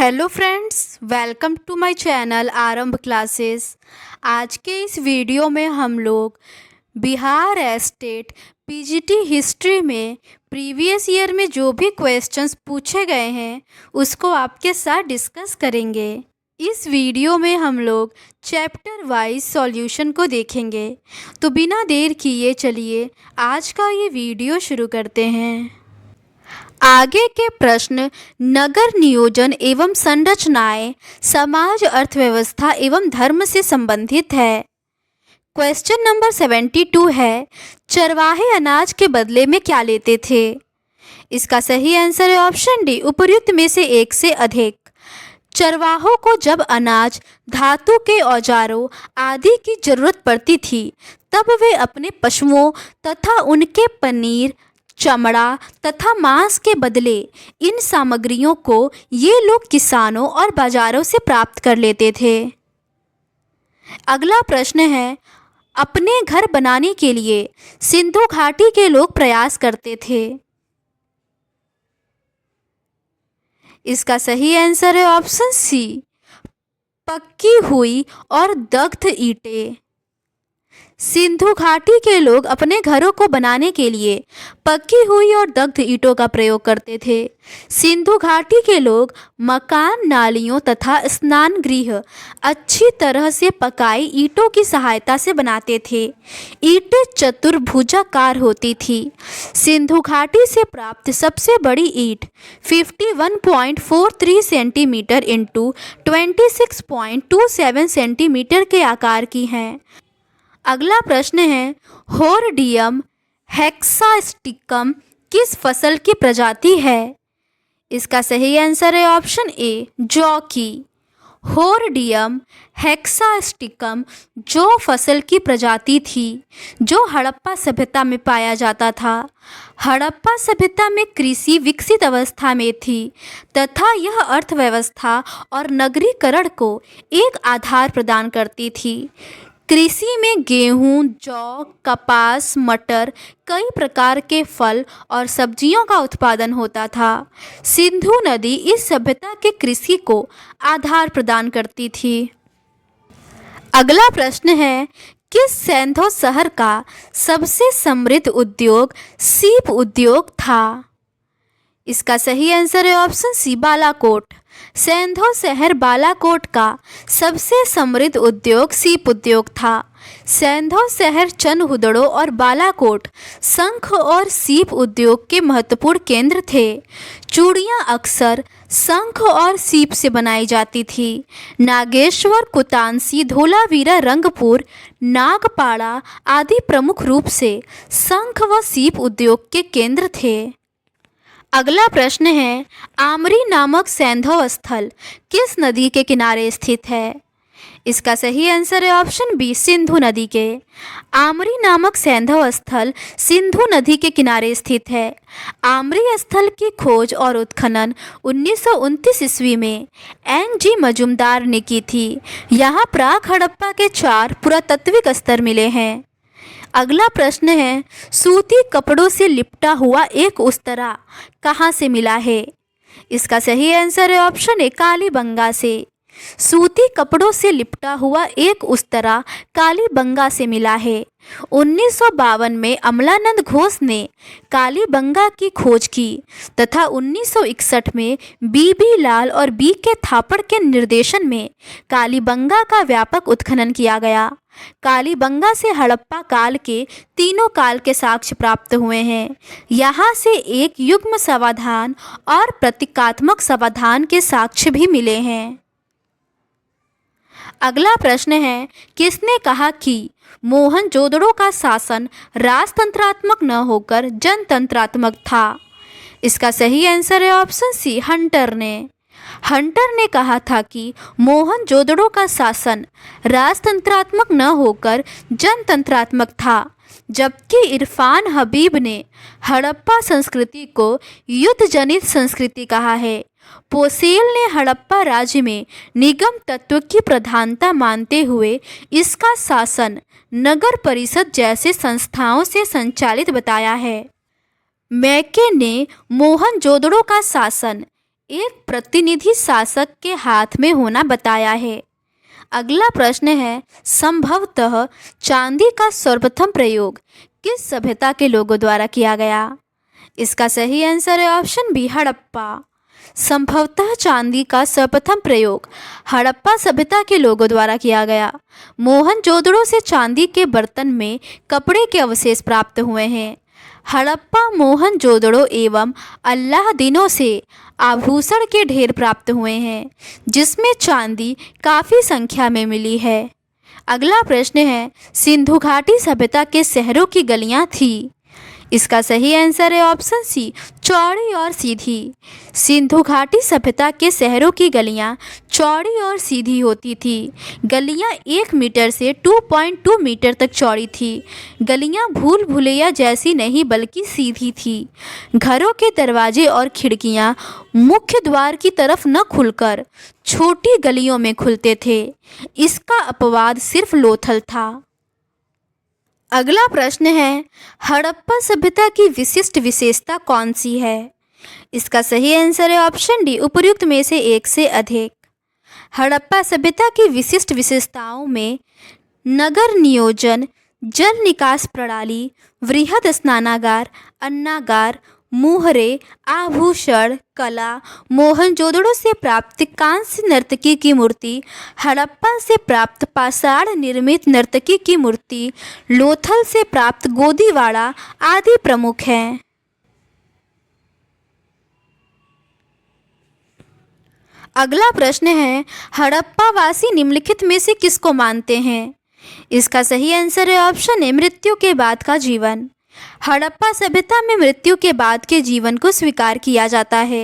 Hello friends, welcome to my channel Aarambh classes. आज के इस वीडियो में हम लोग बिहार स्टेट पीजीटी हिस्ट्री में प्रीवियस ईयर में जो भी क्वेश्चंस पूछे गए हैं उसको आपके साथ डिस्कस करेंगे। इस वीडियो में हम लोग चैप्टर वाइज सॉल्यूशन को देखेंगे। तो बिना देर किए चलिए आज का ये वीडियो शुरू करते हैं। आगे के प्रश्न नगर नियोजन एवं संरचनाएं समाज, अर्थव्यवस्था एवं धर्म से संबंधित है। क्वेश्चन नंबर 72 है, चरवाहे अनाज के बदले में क्या लेते थे? इसका सही आंसर है ऑप्शन डी, उपर्युक्त में से एक से अधिक। चरवाहों को जब अनाज, धातु के औजारों आदि की जरूरत पड़ती थी तब वे अपने पशुओं तथा उनके पनीर, चमड़ा तथा मांस के बदले इन सामग्रियों को ये लोग किसानों और बाजारों से प्राप्त कर लेते थे। अगला प्रश्न है, अपने घर बनाने के लिए सिंधु घाटी के लोग प्रयास करते थे। इसका सही आंसर है ऑप्शन सी, पक्की हुई और दग्ध ईंटें। सिंधु घाटी के लोग अपने घरों को बनाने के लिए पक्की हुई और दग्ध ईंटों का प्रयोग करते थे। सिंधु घाटी के लोग मकान, नालियों तथा स्नान गृह अच्छी तरह से पकाई ईंटों की सहायता से बनाते थे। ईंटें चतुर्भुजाकार होती थी। सिंधु घाटी से प्राप्त सबसे बड़ी ईंट 51.43 सेंटीमीटर इंटू 26.27 सेंटीमीटर के आकार की हैं। अगला प्रश्न है, होर्डियम हेक्सास्टिकम किस फसल की प्रजाति है? इसका सही आंसर है ऑप्शन ए, जौ की। होर्डियम हेक्सास्टिकम जौ फसल की प्रजाति थी जो हड़प्पा सभ्यता में पाया जाता था। हड़प्पा सभ्यता में कृषि विकसित अवस्था में थी तथा यह अर्थव्यवस्था और नगरीकरण को एक आधार प्रदान करती थी। कृषि में गेहूं, जौ, कपास, मटर, कई प्रकार के फल और सब्जियों का उत्पादन होता था। सिंधु नदी इस सभ्यता के कृषि को आधार प्रदान करती थी। अगला प्रश्न है, किस सैंधव शहर का सबसे समृद्ध उद्योग सीप उद्योग था? इसका सही आंसर है ऑप्शन सी, बालाकोट। सैंधव शहर बालाकोट का सबसे समृद्ध उद्योग सीप उद्योग था। सैंधव शहर चनहुदड़ो और बालाकोट शंख और सीप उद्योग के महत्वपूर्ण केंद्र थे। चूड़ियाँ अक्सर शंख और सीप से बनाई जाती थी। नागेश्वर, कुतांसी, धोलावीरा, रंगपुर, नागपाड़ा आदि प्रमुख रूप से शंख व सीप उद्योग के केंद्र थे। अगला प्रश्न है, आमरी नामक सैंधव स्थल किस नदी के किनारे स्थित है? इसका सही आंसर है ऑप्शन बी, सिंधु नदी के। आमरी नामक सैंधव स्थल सिंधु नदी के किनारे स्थित है। आमरी स्थल की खोज और उत्खनन 1929 ईस्वी में एन.जी. मजूमदार ने की थी। यहाँ प्राक हड़प्पा के 4 पुरातात्विक स्तर मिले हैं। अगला प्रश्न है, सूती कपड़ों से लिपटा हुआ एक उस्तरा कहाँ से मिला है? इसका सही आंसर है ऑप्शन ए, कालीबंगा से। सूती कपड़ों से लिपटा हुआ एक उस्तरा कालीबंगा से मिला है। 1952 में अमलानंद घोष ने कालीबंगा की खोज की तथा 1961 में बी लाल और बी.के. थापड़ के निर्देशन में कालीबंगा का व्यापक उत्खनन किया गया। कालीबंगा से हड़प्पा काल के तीनों काल के साक्ष्य प्राप्त हुए हैं। यहाँ से एक युग्म समाधान और प्रतीकात्मक समाधान के साक्ष्य भी मिले हैं। अगला प्रश्न है, किसने कहा कि मोहनजोदड़ो का शासन राजतंत्रात्मक न होकर जनतंत्रात्मक था? इसका सही आंसर है ऑप्शन सी, हंटर ने। हंटर ने कहा था कि मोहनजोदड़ो का शासन राजतंत्रात्मक न होकर जनतंत्रात्मक था, जबकि इरफान हबीब ने हड़प्पा संस्कृति को युद्ध जनित संस्कृति कहा है। पोसेल ने हड़प्पा राज्य में निगम तत्व की प्रधानता मानते हुए इसका शासन नगर परिषद जैसे संस्थाओं से संचालित बताया है। मैके ने मोहनजोदड़ो का शासन एक प्रतिनिधि शासक के हाथ में होना बताया है। अगला प्रश्न है, संभवतः चांदी का सर्वप्रथम प्रयोग किस सभ्यता के लोगों द्वारा किया गया? इसका सही आंसर है ऑप्शन बी, हड़प्पा। संभवतः चांदी का सर्वप्रथम प्रयोग हड़प्पा सभ्यता के लोगों द्वारा किया गया। मोहनजोदड़ो से चांदी के बर्तन में कपड़े के अवशेष प्राप्त हुए हैं। हड़प्पा मोहनजोदड़ो एवं अल्लादीनो से आभूषण के ढेर प्राप्त हुए हैं, जिसमें चांदी काफ़ी संख्या में मिली है। अगला प्रश्न है, सिंधु घाटी सभ्यता के शहरों की गलियां थी? इसका सही आंसर है ऑप्शन सी, चौड़ी और सीधी। सिंधु घाटी सभ्यता के शहरों की गलियां चौड़ी और सीधी होती थी। गलियां 1 मीटर से 2.2 मीटर तक चौड़ी थी। गलियां भूल भुलैया जैसी नहीं बल्कि सीधी थी। घरों के दरवाजे और खिड़कियां मुख्य द्वार की तरफ न खुलकर छोटी गलियों में खुलते थे। इसका अपवाद सिर्फ लोथल था। अगला प्रश्न है, हड़प्पा सभ्यता की विशिष्ट विशेषता कौन सी है? इसका सही आंसर है ऑप्शन डी, उपर्युक्त में से एक से अधिक। हड़प्पा सभ्यता की विशिष्ट विशेषताओं में नगर नियोजन, जल निकास प्रणाली, वृहद स्नानागार, अन्नागार, मुहरे, आभूषण, कला, मोहनजोदड़ो से प्राप्त कांस्य नर्तकी की मूर्ति, हड़प्पा से प्राप्त पाषाण निर्मित नर्तकी की मूर्ति, लोथल से प्राप्त गोदीवाड़ा आदि प्रमुख हैं। अगला प्रश्न है, हड़प्पा वासी निम्नलिखित में से किसको मानते हैं? इसका सही आंसर है ऑप्शन ए, मृत्यु के बाद का जीवन। हड़प्पा सभ्यता में मृत्यु के बाद के जीवन को स्वीकार किया जाता है।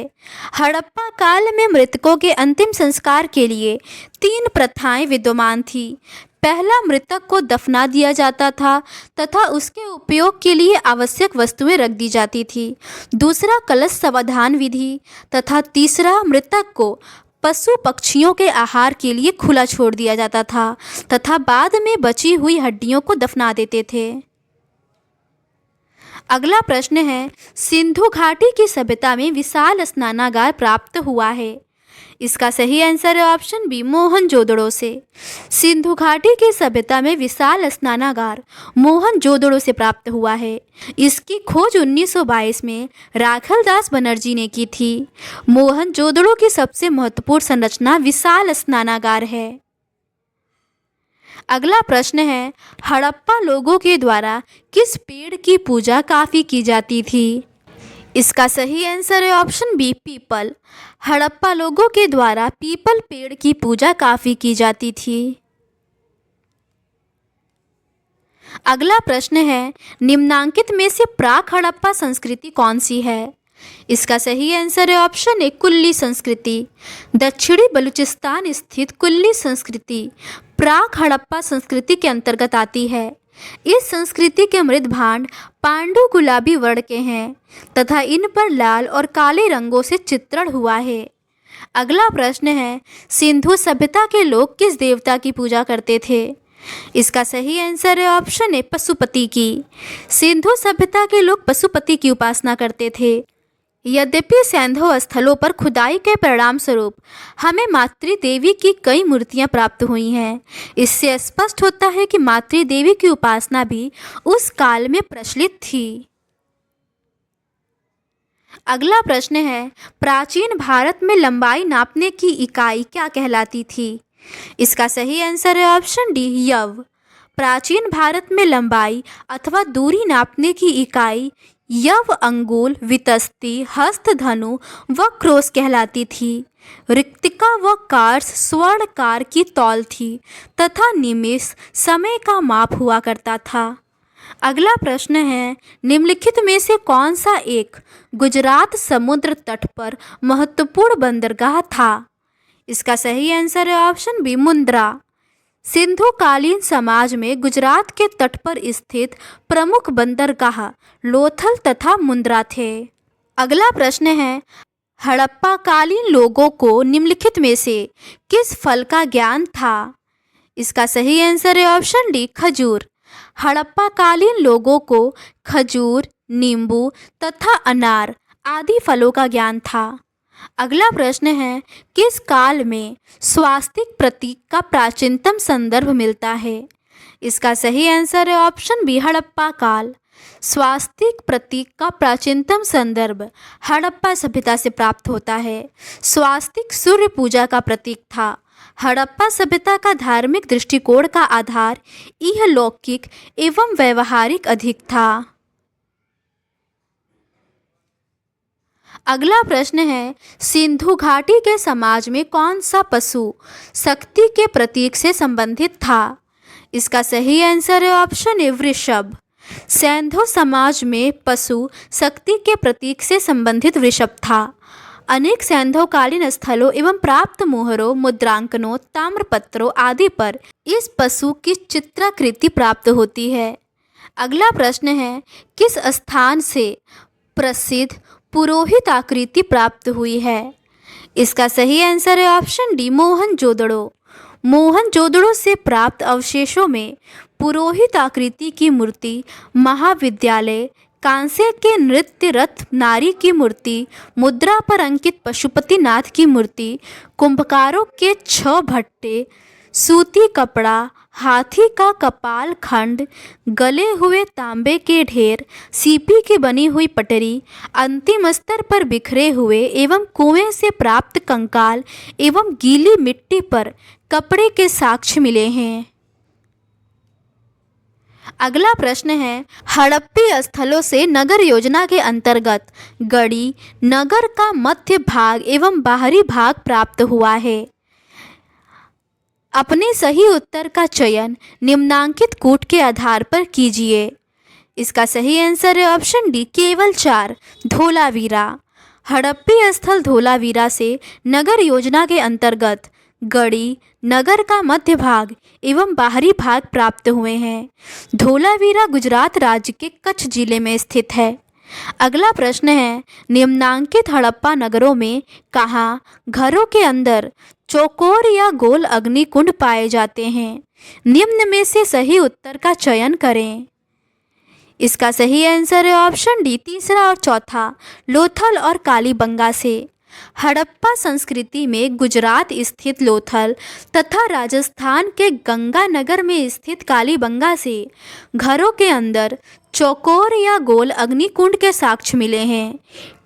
हड़प्पा काल में मृतकों के अंतिम संस्कार के लिए 3 प्रथाएं विद्यमान थी। पहला, मृतक को दफना दिया जाता था तथा उसके उपयोग के लिए आवश्यक वस्तुएं रख दी जाती थी। दूसरा, कलश समाधान विधि तथा तीसरा, मृतक को पशु पक्षियों के आहार के लिए खुला छोड़ दिया जाता था तथा बाद में बची हुई हड्डियों को दफना देते थे। अगला प्रश्न है, सिंधु घाटी की सभ्यता में विशाल स्नानागार प्राप्त हुआ है? इसका सही आंसर है ऑप्शन बी, मोहनजोदड़ो से। सिंधु घाटी की सभ्यता में विशाल स्नानागार मोहनजोदड़ो से प्राप्त हुआ है। इसकी खोज 1922 में राखलदास बनर्जी ने की थी। मोहनजोदड़ो की सबसे महत्वपूर्ण संरचना विशाल स्नानागार है। अगला प्रश्न है, हड़प्पा लोगों के द्वारा किस पेड़ की पूजा काफ़ी की जाती थी? इसका सही आंसर है ऑप्शन बी, पीपल। हड़प्पा लोगों के द्वारा पीपल पेड़ की पूजा काफ़ी की जाती थी। अगला प्रश्न है, निम्नांकित में से प्राक हड़प्पा संस्कृति कौन सी है? इसका सही आंसर है ऑप्शन ए, कुल्ली संस्कृति। दक्षिणी बलूचिस्तान स्थित कुल्ली संस्कृति प्राक हड़प्पा संस्कृति के अंतर्गत आती है। इस संस्कृति के मृत भांड पांडु गुलाबी वर्ण के हैं तथा इन पर लाल और काले रंगों से चित्रण हुआ है। अगला प्रश्न है, सिंधु सभ्यता के लोग किस देवता की पूजा करते थे? इसका सही आंसर है ऑप्शन ए, पशुपति की। सिंधु सभ्यता के लोग पशुपति की उपासना करते थे। यद्यपि सैंधव स्थलों पर खुदाई के परिणाम स्वरूप हमें मातृदेवी की कई मूर्तियां प्राप्त हुई हैं। इससे स्पष्ट होता है कि मातृदेवी की उपासना भी उस काल में प्रचलित थी। अगला प्रश्न है, प्राचीन भारत में लंबाई नापने की इकाई क्या कहलाती थी? इसका सही आंसर है ऑप्शन डी, यव। प्राचीन भारत में लंबाई अथवा दूरी नापने की इकाई यव, अंगुल, वितस्ती, हस्त, धनु व क्रोस कहलाती थी। रिक्तिका व कार्स स्वर्णकार की तौल थी तथा निमिष समय का माप हुआ करता था। अगला प्रश्न है, निम्नलिखित में से कौन सा एक गुजरात समुद्र तट पर महत्वपूर्ण बंदरगाह था? इसका सही आंसर है ऑप्शन बी, मुंद्रा। सिंधु कालीन समाज में गुजरात के तट पर स्थित प्रमुख बंदरगाह लोथल तथा मुंद्रा थे। अगला प्रश्न है, हड़प्पा कालीन लोगों को निम्नलिखित में से किस फल का ज्ञान था? इसका सही आंसर है ऑप्शन डी, खजूर। हड़प्पा कालीन लोगों को खजूर, नींबू तथा अनार आदि फलों का ज्ञान था। अगला प्रश्न है, किस काल में स्वास्तिक प्रतीक का प्राचीनतम संदर्भ मिलता है? इसका सही आंसर है ऑप्शन बी, हड़प्पा काल। स्वास्तिक प्रतीक का प्राचीनतम संदर्भ हड़प्पा सभ्यता से प्राप्त होता है। स्वास्तिक सूर्य पूजा का प्रतीक था। हड़प्पा सभ्यता का धार्मिक दृष्टिकोण का आधार इहलौकिक एवं व्यवहारिक अधिक था। अगला प्रश्न है, सिंधु घाटी के समाज में कौन सा पशु शक्ति के प्रतीक से संबंधित था? इसका सही आंसर है ऑप्शन ए, वृषभ। सिंधु समाज में पशु शक्ति के प्रतीक से संबंधित वृषभ था। अनेक सिंधुकालीन स्थलों एवं प्राप्त मोहरों, मुद्रांकनों, ताम्रपत्रों आदि पर इस पशु की चित्राकृति प्राप्त होती है। अगला प्रश्न है, किस स्थान से प्रसिद्ध पुरोहित आकृति प्राप्त हुई है? इसका सही आंसर है ऑप्शन डी, मोहनजोदड़ो। मोहनजोदड़ो से प्राप्त अवशेषों में पुरोहित आकृति की मूर्ति, महाविद्यालय, कांसे के नृत्य रथ नारी की मूर्ति, मुद्रा पर अंकित पशुपतिनाथ की मूर्ति, कुंभकारों के 6 भट्टे, सूती कपड़ा, हाथी का कपाल खंड, गले हुए तांबे के ढेर, सीपी की बनी हुई पटरी, अंतिम स्तर पर बिखरे हुए एवं कुएं से प्राप्त कंकाल एवं गीली मिट्टी पर कपड़े के साक्ष्य मिले हैं। अगला प्रश्न है, हड़प्पी स्थलों से नगर योजना के अंतर्गत गढ़ी नगर का मध्य भाग एवं बाहरी भाग प्राप्त हुआ है। अपने सही उत्तर का चयन निम्नांकित कूट के आधार पर कीजिए। इसका सही आंसर है ऑप्शन डी, केवल 4, धोलावीरा। हड़प्पी स्थल धोलावीरा से नगर योजना के अंतर्गत गढ़ी नगर का मध्य भाग एवं बाहरी भाग प्राप्त हुए हैं। धोलावीरा गुजरात राज्य के कच्छ जिले में स्थित है। अगला प्रश्न है, निम्नांकित हड़प्पा नगरों में कहाँ घरों के अंदर चौकोर या गोल अग्निकुंड पाए जाते हैं? निम्न में से सही उत्तर का चयन करें। इसका सही आंसर है ऑप्शन डी, तीसरा और चौथा, लोथल और कालीबंगा से। हड़प्पा संस्कृति में गुजरात स्थित लोथल तथा राजस्थान के गंगानगर में स्थित कालीबंगा से घरों के अंदर चौकोर या गोल अग्निकुंड के साक्ष्य मिले हैं।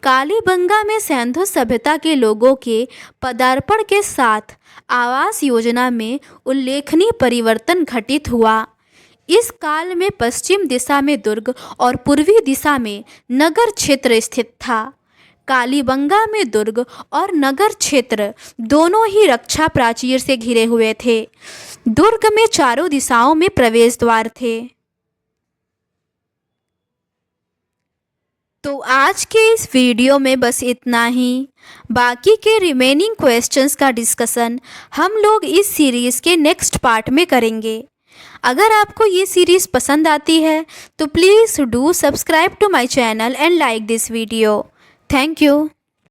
कालीबंगा में सिंधु सभ्यता के लोगों के पदार्पण के साथ आवास योजना में उल्लेखनीय परिवर्तन घटित हुआ। इस काल में पश्चिम दिशा में दुर्ग और पूर्वी दिशा में नगर क्षेत्र स्थित था। कालीबंगा में दुर्ग और नगर क्षेत्र दोनों ही रक्षा प्राचीर से घिरे हुए थे। दुर्ग में चारों दिशाओं में प्रवेश द्वार थे। तो आज के इस वीडियो में बस इतना ही। बाकी के रिमेनिंग क्वेश्चंस का डिस्कशन हम लोग इस सीरीज़ के नेक्स्ट पार्ट में करेंगे। अगर आपको ये सीरीज़ पसंद आती है तो please do subscribe to my channel and like this video. Thank you.